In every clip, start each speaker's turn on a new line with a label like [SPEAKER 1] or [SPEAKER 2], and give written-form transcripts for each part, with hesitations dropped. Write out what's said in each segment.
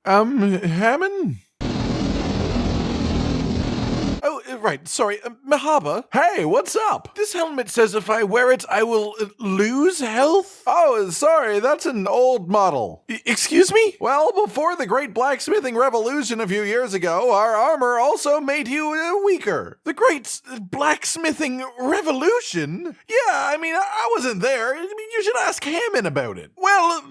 [SPEAKER 1] Hammond? Oh, right, sorry, Mahaba? Hey, what's up? This helmet says if I wear it, I will lose health? Oh, sorry, that's an old model. Excuse me? Well, before the Great Blacksmithing Revolution a few years ago, our armor also made you weaker. The Great Blacksmithing Revolution? Yeah, I mean, I wasn't there. I mean, you should ask Hammond about it. Well,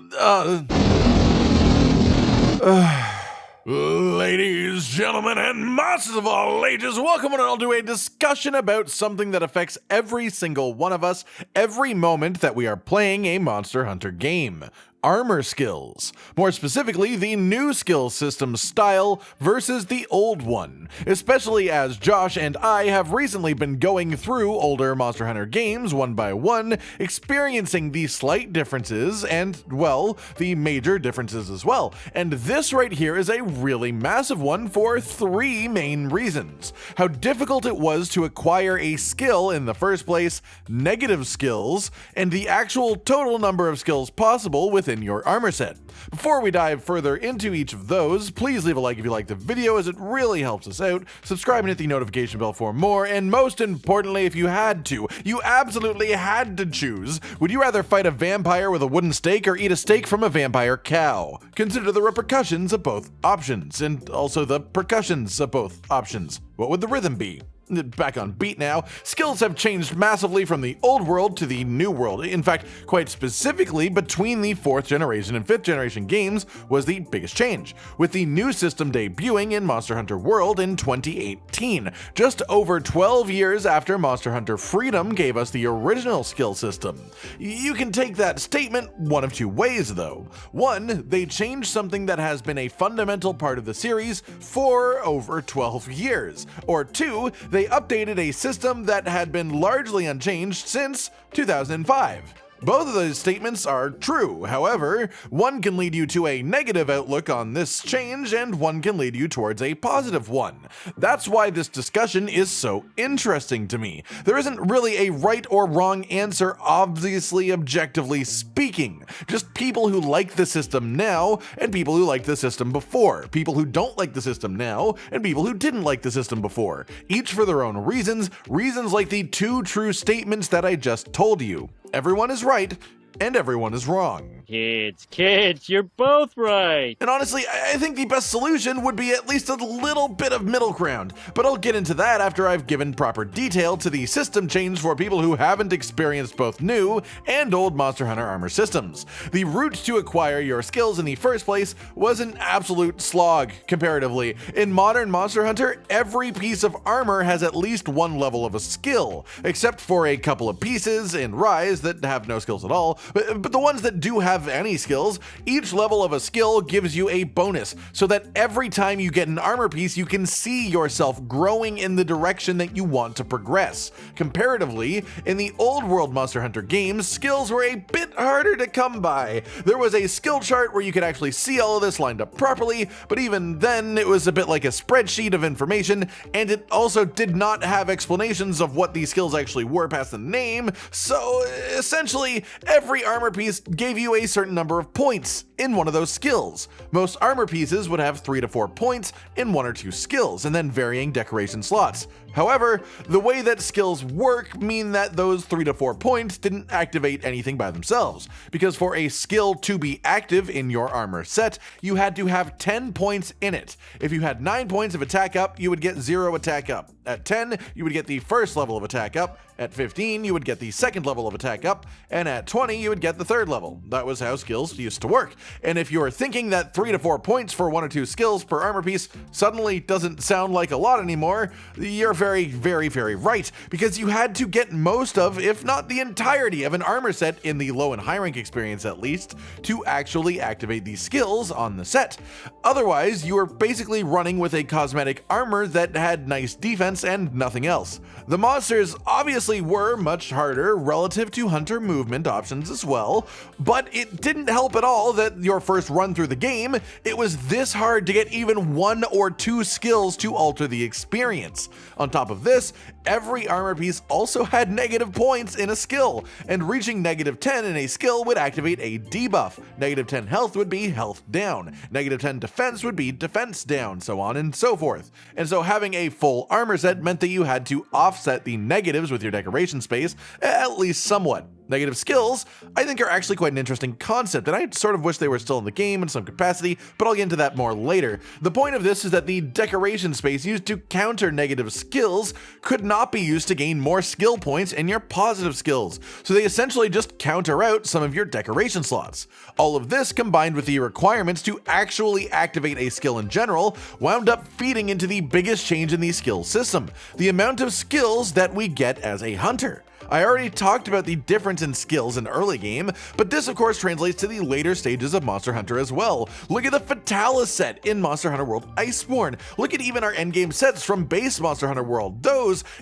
[SPEAKER 1] ladies, gentlemen, and monsters of all ages, welcome on all to a discussion about something that affects every single one of us every moment that we are playing a Monster Hunter game. Armor skills. More specifically, the new skill system style versus the old one, especially as Josh and I have recently been going through older Monster Hunter games one by one, experiencing the slight differences and, well, the major differences as well. And this right here is a really massive one for three main reasons. How difficult it was to acquire a skill in the first place, negative skills, and the actual total number of skills possible within your armor set. Before we dive further into each of those, please leave a like if you like the video, as it really helps us out. Subscribe and hit the notification bell for more, and most importantly, if you absolutely had to choose, would you rather fight a vampire with a wooden stake or eat a steak from a vampire cow? Consider the repercussions of both options, and also the percussions of both options. What would the rhythm be? Back on beat now, skills have changed massively from the old world to the new world. In fact, quite specifically, between the 4th generation and 5th generation games was the biggest change, with the new system debuting in Monster Hunter World in 2018, just over 12 years after Monster Hunter Freedom gave us the original skill system. You can take that statement one of two ways though. One, they changed something that has been a fundamental part of the series for over 12 years. Or two, they updated a system that had been largely unchanged since 2005. Both of those statements are true. However, one can lead you to a negative outlook on this change, and one can lead you towards a positive one. That's why this discussion is so interesting to me. There isn't really a right or wrong answer, obviously, objectively speaking. Just people who like the system now and people who liked the system before. People who don't like the system now and people who didn't like the system before. Each for their own reasons like the two true statements that I just told you. Everyone is right, and everyone is wrong.
[SPEAKER 2] Kids, you're both right.
[SPEAKER 1] And honestly, I think the best solution would be at least a little bit of middle ground, but I'll get into that after I've given proper detail to the system change for people who haven't experienced both new and old Monster Hunter armor systems. The route to acquire your skills in the first place was an absolute slog, comparatively. In modern Monster Hunter, every piece of armor has at least one level of a skill, except for a couple of pieces in Rise that have no skills at all, but the ones that do have any skills, each level of a skill gives you a bonus, so that every time you get an armor piece, you can see yourself growing in the direction that you want to progress. Comparatively, in the old world Monster Hunter games, skills were a bit harder to come by. There was a skill chart where you could actually see all of this lined up properly, but even then it was a bit like a spreadsheet of information, and it also did not have explanations of what these skills actually were past the name, so essentially every armor piece gave you a certain number of points in one of those skills. Most armor pieces would have 3 to 4 points in 1 or 2 skills, and then varying decoration slots. However, the way that skills work mean that those 3 to 4 points didn't activate anything by themselves, because for a skill to be active in your armor set, you had to have 10 points in it. If you had 9 points of attack up, you would get 0 attack up. At 10, you would get the first level of attack up. At 15, you would get the second level of attack up, and at 20, you would get the third level. That was how skills used to work. And if you're thinking that 3 to 4 points for 1 or 2 skills per armor piece suddenly doesn't sound like a lot anymore, you're very, very, very right, because you had to get most of, if not the entirety of an armor set in the low and high rank experience at least, to actually activate these skills on the set. Otherwise, you were basically running with a cosmetic armor that had nice defense and nothing else. The monsters obviously were much harder relative to hunter movement options as well, but it didn't help at all that your first run through the game, it was this hard to get even 1 or 2 skills to alter the experience. On top of this, every armor piece also had negative points in a skill, and reaching -10 in a skill would activate a debuff. -10 health would be health down, -10 defense would be defense down, so on and so forth. And so having a full armor set meant that you had to offset the negatives with your decoration space, at least somewhat. Negative skills, I think, are actually quite an interesting concept, and I sort of wish they were still in the game in some capacity, but I'll get into that more later. The point of this is that the decoration space used to counter negative skills could not be used to gain more skill points in your positive skills, so they essentially just counter out some of your decoration slots. All of this, combined with the requirements to actually activate a skill in general, wound up feeding into the biggest change in the skill system: the amount of skills that we get as a hunter. I already talked about the difference in skills in early game, but this of course translates to the later stages of Monster Hunter as well. Look at the Fatalis set in Monster Hunter World Iceborne. Look at even our endgame sets from base Monster Hunter World.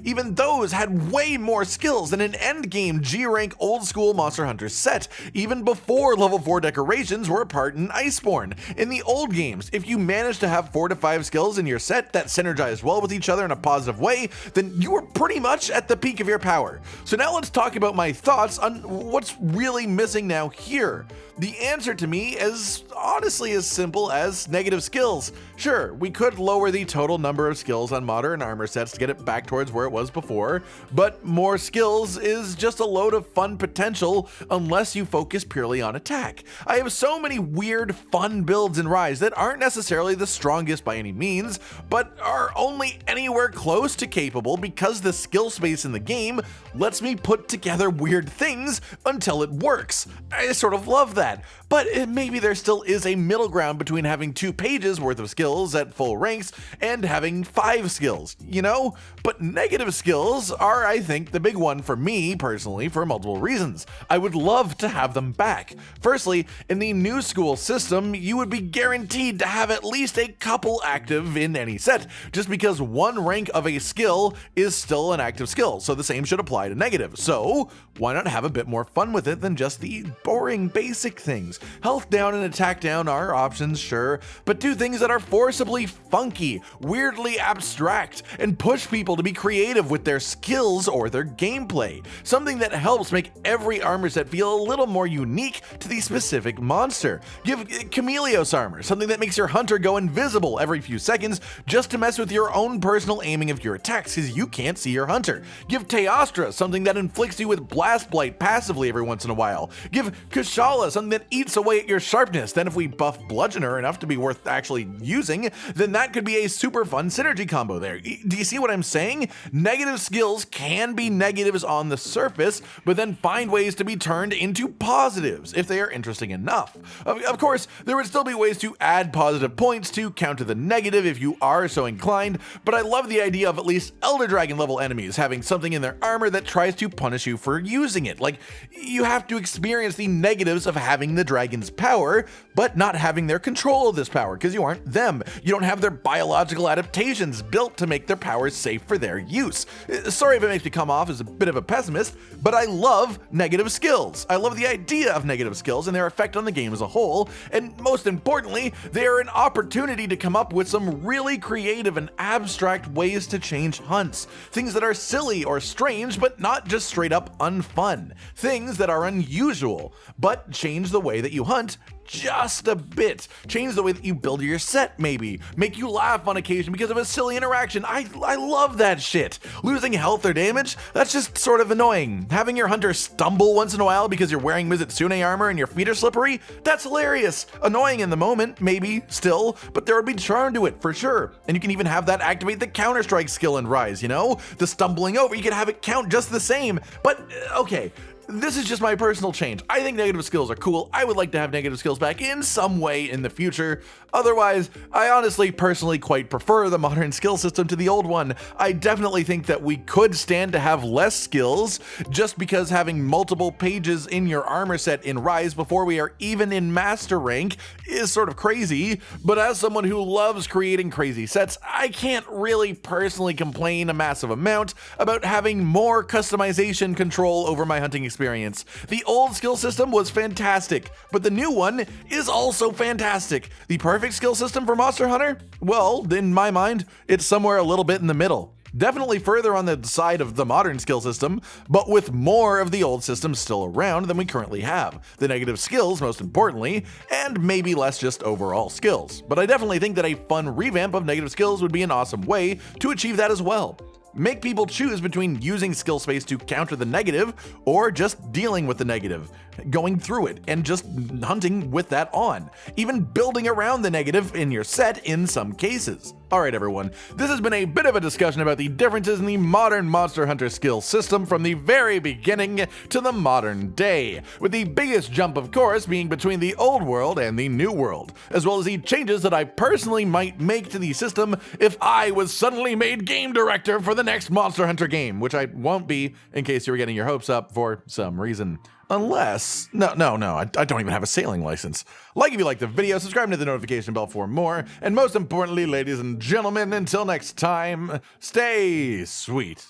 [SPEAKER 1] Even those had way more skills than an endgame G-rank old school Monster Hunter set, even before level 4 decorations were a part in Iceborne. In the old games, if you managed to have 4 to 5 skills in your set that synergized well with each other in a positive way, then you were pretty much at the peak of your power. So now let's talk about my thoughts on what's really missing now here. The answer to me is honestly as simple as negative skills. Sure, we could lower the total number of skills on modern armor sets to get it back towards where it was before, but more skills is just a load of fun potential unless you focus purely on attack. I have so many weird fun builds in Rise that aren't necessarily the strongest by any means, but are only anywhere close to capable because the skill space in the game lets me put together weird things until it works. I sort of love that. But maybe there still is a middle ground between having 2 pages worth of skills at full ranks and having 5 skills, you know? But negative skills are, I think, the big one for me personally for multiple reasons. I would love to have them back. Firstly, in the new school system, you would be guaranteed to have at least a couple active in any set, just because 1 rank of a skill is still an active skill, so the same should apply to negative. So why not have a bit more fun with it than just the boring basic things? Health down and attack down are options, sure, but do things that are forcibly funky, weirdly abstract, and push people to be creative with their skills or their gameplay. Something that helps make every armor set feel a little more unique to the specific monster. Give Chameleos armor, something that makes your hunter go invisible every few seconds just to mess with your own personal aiming of your attacks because you can't see your hunter. Give Teostra something that inflicts you with Blast Blight passively every once in a while. Give Kushala something that eats away at your sharpness. Then if we buff Bludgeoner enough to be worth actually using, then that could be a super fun synergy combo there. Do you see what I'm saying? Negative skills can be negatives on the surface, but then find ways to be turned into positives if they are interesting enough. Of course, there would still be ways to add positive points to counter the negative if you are so inclined, but I love the idea of at least Elder Dragon level enemies having something in their armor that tries to punish you for using it. Like, you have to experience the negatives of having the dragon's power, but not having their control of this power, because you aren't them. You don't have their biological adaptations built to make their powers safe for their use. Sorry if it makes me come off as a bit of a pessimist, but I love negative skills. I love the idea of negative skills and their effect on the game as a whole, and most importantly, they are an opportunity to come up with some really creative and abstract ways to change hunts. Things that are silly or strange, but not just straight up unfun. Things that are unusual, but change the way that you hunt just a bit. Change the way that you build your set, maybe. Make you laugh on occasion because of a silly interaction. I love that shit. Losing health or damage, that's just sort of annoying. Having your hunter stumble once in a while because you're wearing Mizutsune armor and your feet are slippery, that's hilarious. Annoying in the moment, maybe, still, but there would be charm to it for sure. And you can even have that activate the Counter-Strike skill in Rise, you know? The stumbling over, you can have it count just the same. But, okay. This is just my personal change. I think negative skills are cool. I would like to have negative skills back in some way in the future. Otherwise, I honestly personally quite prefer the modern skill system to the old one. I definitely think that we could stand to have less skills just because having multiple pages in your armor set in Rise before we are even in Master Rank is sort of crazy. But as someone who loves creating crazy sets, I can't really personally complain a massive amount about having more customization control over my hunting experience experience. The old skill system was fantastic, but the new one is also fantastic. The perfect skill system for Monster Hunter? Well, in my mind, it's somewhere a little bit in the middle. Definitely further on the side of the modern skill system, but with more of the old system still around than we currently have. The negative skills, most importantly, and maybe less just overall skills. But I definitely think that a fun revamp of negative skills would be an awesome way to achieve that as well. Make people choose between using skill space to counter the negative or just dealing with the negative, going through it and just hunting with that on, even building around the negative in your set in some cases. Alright everyone, this has been a bit of a discussion about the differences in the modern Monster Hunter skill system from the very beginning to the modern day, with the biggest jump of course being between the old world and the new world, as well as the changes that I personally might make to the system if I was suddenly made game director for the next Monster Hunter game, which I won't be in case you were getting your hopes up for some reason. Unless, no, I don't even have a sailing license. Like if you like the video, subscribe to the notification bell for more, and most importantly, ladies and gentlemen, until next time, stay sweet.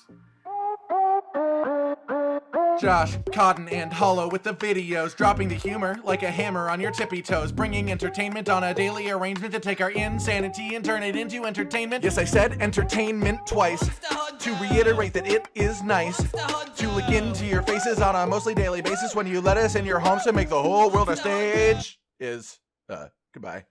[SPEAKER 3] Josh, Cotton, and Hollow with the videos, dropping the humor like a hammer on your tippy toes, bringing entertainment on a daily arrangement to take our insanity and turn it into entertainment. Yes, I said entertainment twice, to reiterate that it is nice to look into your faces on a mostly daily basis when you let us in your homes to make the whole world our stage. Goodbye.